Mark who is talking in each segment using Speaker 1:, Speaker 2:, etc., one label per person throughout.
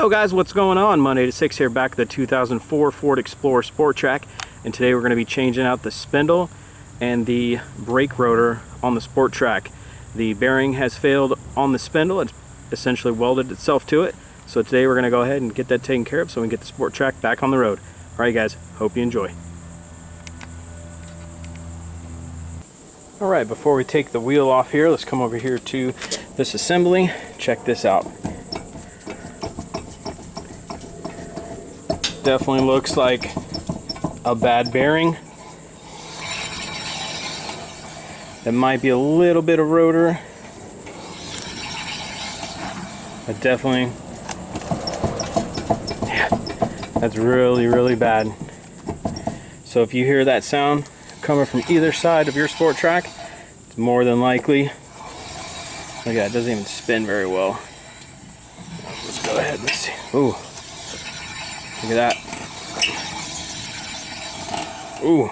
Speaker 1: Yo guys, what's going on? Monday to 6 here, back at the 2004 Ford Explorer Sport Track, and today we're going to be changing out the spindle and the brake rotor on the Sport Track. The bearing has failed on the spindle. It's essentially welded itself to it. So today we're going to go ahead and get that taken care of so we can get the Sport Track back on the road. Alright guys, hope you enjoy. Alright, before we take the wheel off here, let's come over here to this assembly. Check this out. Definitely looks like a bad bearing. There might be a little bit of rotor. But definitely, yeah, that's really bad. So if you hear that sound coming from either side of your Sport Track, it's more than likely. Look at that, it doesn't even spin very well. Let's go ahead and see. Ooh. Look at that. Ooh.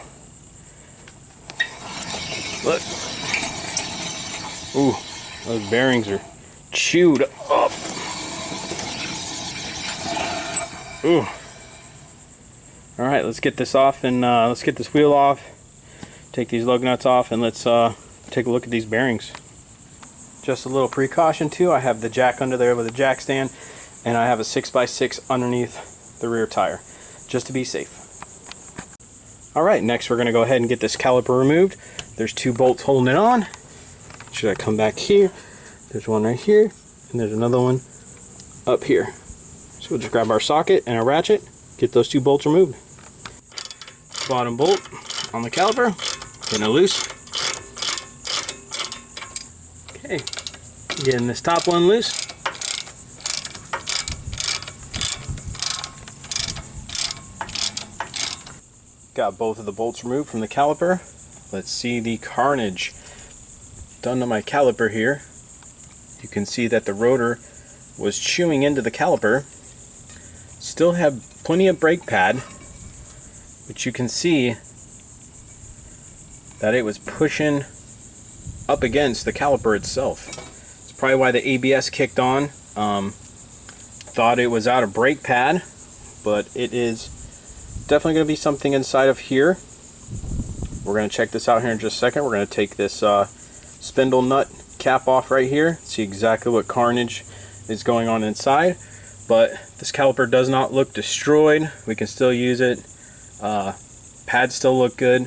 Speaker 1: Look. Ooh. Those bearings are chewed up. Ooh. Alright, let's get this off and let's get this wheel off. Take these lug nuts off and let's take a look at these bearings. Just a little precaution too. I have the jack under there with a jack stand, and I have a 6x6 underneath the rear tire, just to be safe. Alright, next we're going to go ahead and get this caliper removed. There's two bolts holding it on. Should I come back here? There's one right here, and there's another one up here. So we'll just grab our socket and a ratchet, get those two bolts removed. Bottom bolt on the caliper, getting it loose. Okay, getting this top one loose. Got both of the bolts removed from the caliper. Let's see the carnage done to my caliper here. You can see that the rotor was chewing into the caliper. Still have plenty of brake pad, but you can see that it was pushing up against the caliper itself. It's probably why the ABS kicked on. Thought it was out of brake pad, but it is definitely going to be something inside of here. We're going to check this out here in just a second. We're going to take this spindle nut cap off right here, see exactly what carnage is going on inside. But this caliper does not look destroyed. We can still use it. Pads still look good.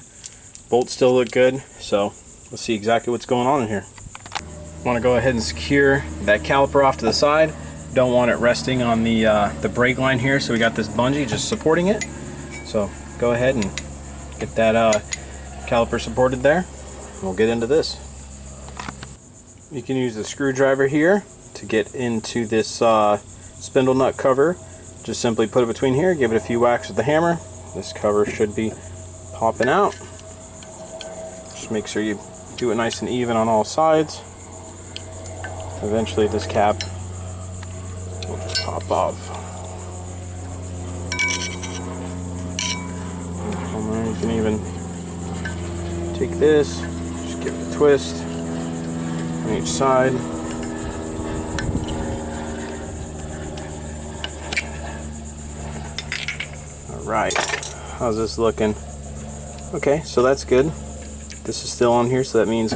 Speaker 1: Bolts still look good. So let's see exactly what's going on in here. Want to go ahead and secure that caliper off to the side. Don't want it resting on the brake line here, so we got this bungee just supporting it. So go ahead and get that caliper supported there. We'll get into this. You can use the screwdriver here to get into this spindle nut cover. Just simply put it between here, give it a few whacks with the hammer. This cover should be popping out. Just make sure you do it nice and even on all sides. Eventually this cap will just pop off. You can even take this, just give it a twist on each side. Alright, how's this looking? Okay, so that's good. This is still on here, so that means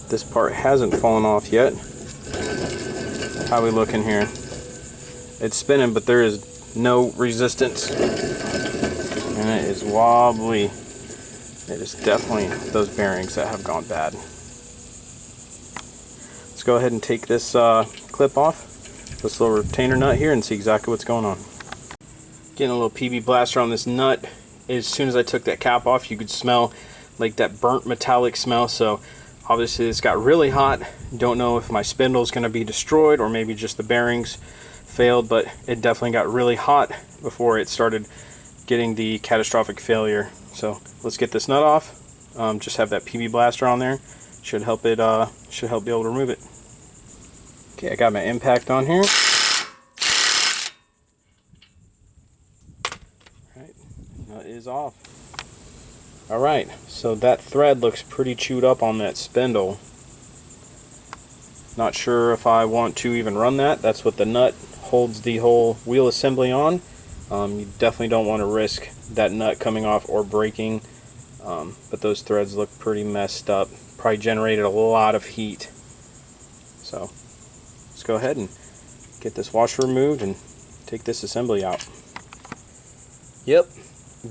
Speaker 1: this part hasn't fallen off yet. How are we looking here? It's spinning, but there is no resistance. And it is wobbly. It is definitely those bearings that have gone bad. Let's go ahead and take this clip off, this little retainer nut here, and see exactly what's going on. Getting a little PB blaster on this nut. As soon as I took that cap off, you could smell like that burnt metallic smell. So obviously this got really hot. Don't know if my spindle is going to be destroyed or maybe just the bearings failed, but it definitely got really hot before it started getting the catastrophic failure. So let's get this nut off. Just have that PB blaster on there. Should help it. Should help be able to remove it. Okay, I got my impact on here. Alright, nut is off. Alright, so that thread looks pretty chewed up on that spindle. Not sure if I want to even run that. That's what the nut holds the whole wheel assembly on. You definitely don't want to risk that nut coming off or breaking, but those threads look pretty messed up. Probably generated a lot of heat. So let's go ahead and get this washer removed and take this assembly out. Yep,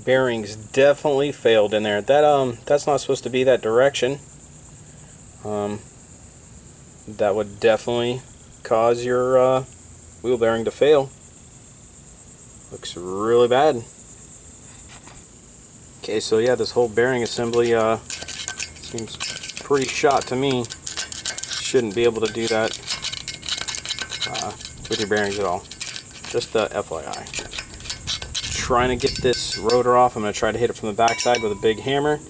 Speaker 1: bearings definitely failed in there. That's not supposed to be that direction. That would definitely cause your wheel bearing to fail. Looks really bad. Okay, so yeah, this whole bearing assembly seems pretty shot to me. Shouldn't be able to do that with your bearings at all. Just FYI. Trying to get this rotor off. I'm going to try to hit it from the backside with a big hammer.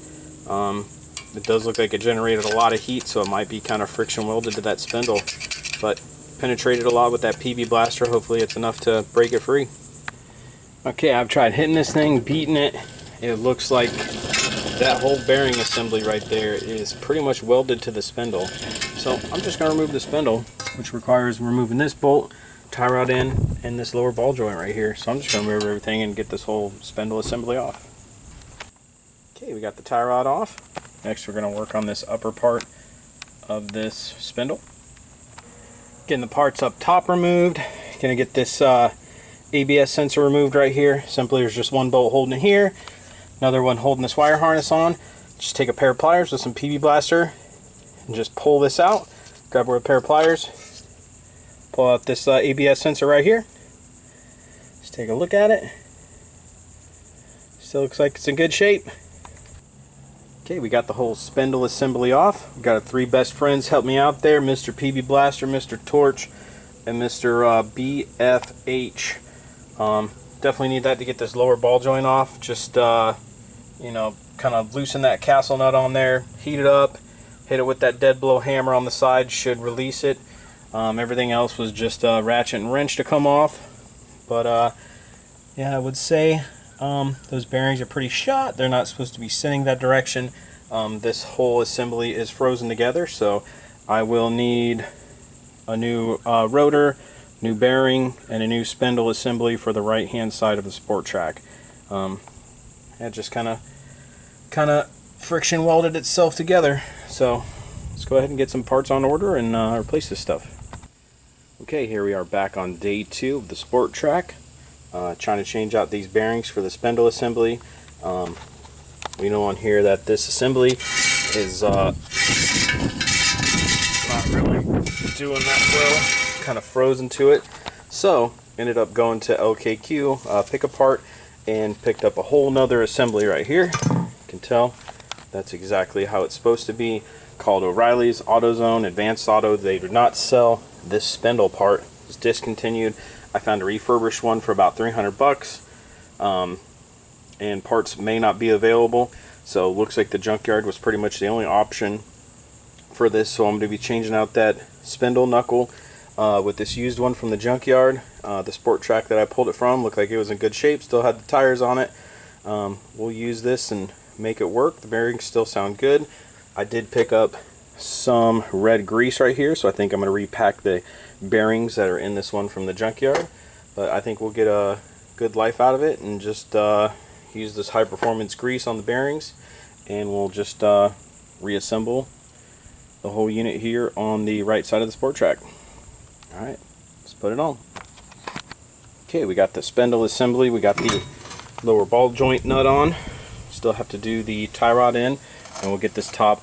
Speaker 1: It does look like it generated a lot of heat, so it might be kind of friction welded to that spindle, but penetrated a lot with that PB blaster. Hopefully it's enough to break it free. Okay, I've tried hitting this thing, beating it. It looks like that whole bearing assembly right there is pretty much welded to the spindle. So I'm just going to remove the spindle, which requires removing this bolt, tie rod in, and this lower ball joint right here. So I'm just going to remove everything and get this whole spindle assembly off. Okay, we got the tie rod off. Next we're going to work on this upper part of this spindle. Getting the parts up top removed. Going to get this ABS sensor removed right here. Simply there's just one bolt holding it here, another one holding this wire harness on. Just take a pair of pliers with some PB blaster and just pull this out. Grab a pair of pliers, pull out this ABS sensor right here. Just take a look at it. Still looks like it's in good shape. Okay, we got the whole spindle assembly off. We've got our three best friends help me out there, Mr. PB Blaster, Mr. Torch, and Mr. BFH. Definitely need that to get this lower ball joint off. Just, you know, kind of loosen that castle nut on there, heat it up, hit it with that dead blow hammer on the side, should release it. Everything else was just ratchet and wrench to come off. But, yeah, I would say those bearings are pretty shot. They're not supposed to be sitting that direction. This whole assembly is frozen together, so I will need a new rotor, new bearing, and a new spindle assembly for the right hand side of the Sport Track. It just kind of friction welded itself together. So let's go ahead and get some parts on order and replace this stuff. Okay, here we are back on day 2 of the Sport Track. Trying to change out these bearings for the spindle assembly. We know on here that this assembly is not really doing that well, kind of frozen to it. So ended up going to LKQ, pick apart, and picked up a whole nother assembly right here. You can tell that's exactly how it's supposed to be. Called O'Reilly's AutoZone Advanced Auto. They do not sell this spindle part. It's discontinued. I found a refurbished one for about 300 bucks, and parts may not be available, so it looks like the junkyard was pretty much the only option for this. So I'm going to be changing out that spindle knuckle with this used one from the junkyard. The Sport Track that I pulled it from looked like it was in good shape, still had the tires on it. We'll use this and make it work. The bearings still sound good. I did pick up some red grease right here, so I think I'm going to repack the bearings that are in this one from the junkyard, but I think we'll get a good life out of it and just use this high performance grease on the bearings, and we'll just reassemble the whole unit here on the right side of the Sport Track. Alright, let's put it on. Okay, we got the spindle assembly, we got the lower ball joint nut on, still have to do the tie rod in, and we'll get this top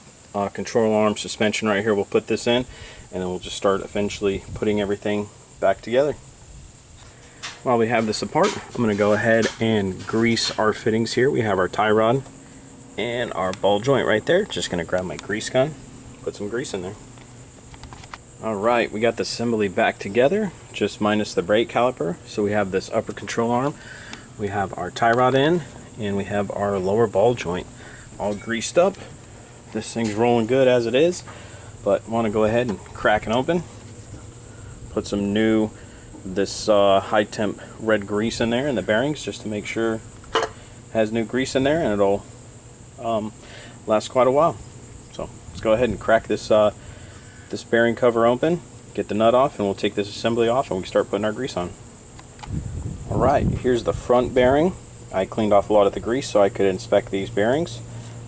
Speaker 1: control arm suspension right here. We'll put this in, and then we'll just start eventually putting everything back together. While we have this apart, I'm going to go ahead and grease our fittings here. We have our tie rod and our ball joint right there. Just going to grab my grease gun, put some grease in there. Alright, we got the assembly back together, just minus the brake caliper. So we have this upper control arm, we have our tie rod in, and we have our lower ball joint all greased up. This thing's rolling good as it is, but want to go ahead and crack it open. Put some new high temp red grease in there in the bearings just to make sure it has new grease in there, and it'll last quite a while. So let's go ahead and crack this this bearing cover open, get the nut off, and we'll take this assembly off and we can start putting our grease on. Alright, here's the front bearing. I cleaned off a lot of the grease so I could inspect these bearings.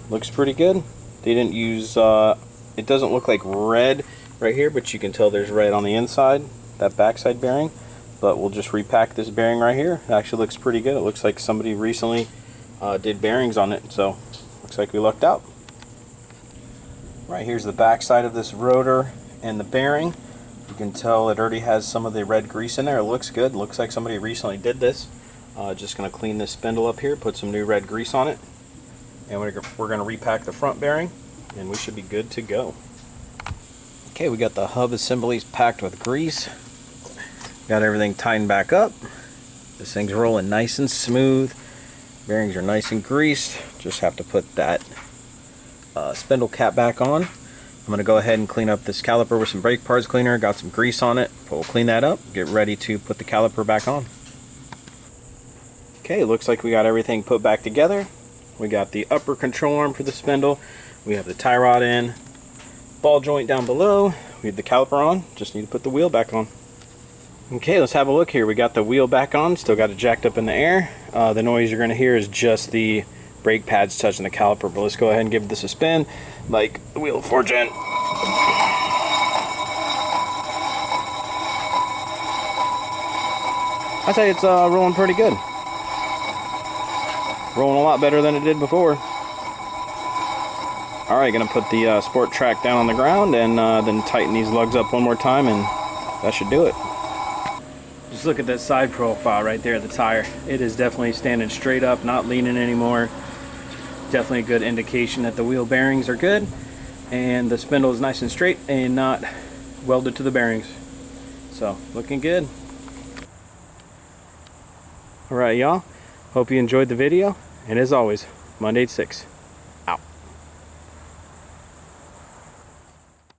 Speaker 1: Looks pretty good. They didn't use, it doesn't look like red right here, but you can tell there's red on the inside, that backside bearing. But we'll just repack this bearing right here. It actually looks pretty good. It looks like somebody recently did bearings on it, so looks like we lucked out. Right, here's the back side of this rotor and the bearing. You can tell it already has some of the red grease in there. It looks good. Looks like somebody recently did this. Just going to clean this spindle up here, put some new red grease on it, and we're going to repack the front bearing, and we should be good to go. Okay, we got the hub assemblies packed with grease. Got everything tightened back up. This thing's rolling nice and smooth. Bearings are nice and greased. Just have to put that spindle cap back on. I'm going to go ahead and clean up this caliper with some brake parts cleaner. Got some grease on it. We'll clean that up, get ready to put the caliper back on. Okay, looks like we got everything put back together. We got the upper control arm for the spindle. We have the tie rod in. Ball joint down below. We have the caliper on. Just need to put the wheel back on. Okay, let's have a look here. We got the wheel back on. Still got it jacked up in the air. The noise you're going to hear is just the brake pads touching the caliper. But let's go ahead and give this a spin like the Wheel of Fortune. I'd say it's rolling pretty good. Rolling a lot better than it did before. Alright, gonna put the sport track down on the ground and then tighten these lugs up one more time, and that should do it. Just look at that side profile right there, the tire. It is definitely standing straight up, not leaning anymore. Definitely a good indication that the wheel bearings are good, and the spindle is nice and straight and not welded to the bearings. So, looking good. Alright y'all, hope you enjoyed the video, and as always, Monday at 6.